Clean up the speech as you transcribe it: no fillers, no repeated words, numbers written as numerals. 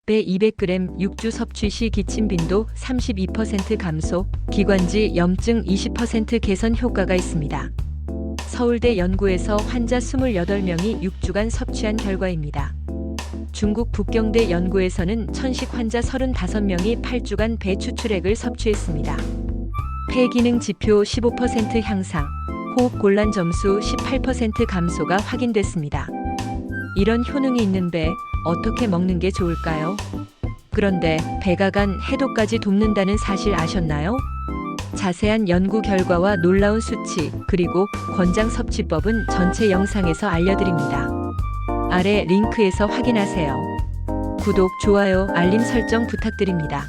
배 200g 육주 섭취 시 기침 빈도 32% 감소, 기관지 염증 20% 개선 효과가 있습니다. 서울대 연구에서 환자 28명이 6주간 섭취한 결과입니다. 중국 북경대 연구에서는 천식 환자 35명이 8주간 배 추출액을 섭취했습니다. 폐 기능 지표 15% 향상, 호흡 곤란 점수 18% 감소가 확인됐습니다. 이런 효능이 있는 배, 어떻게 먹는 게 좋을까요? 그런데 배가 간 해독까지 돕는다는 사실 아셨나요? 자세한 연구 결과와 놀라운 수치, 그리고 권장 섭취법은 전체 영상에서 알려드립니다. 아래 링크에서 확인하세요. 구독, 좋아요, 알림 설정 부탁드립니다.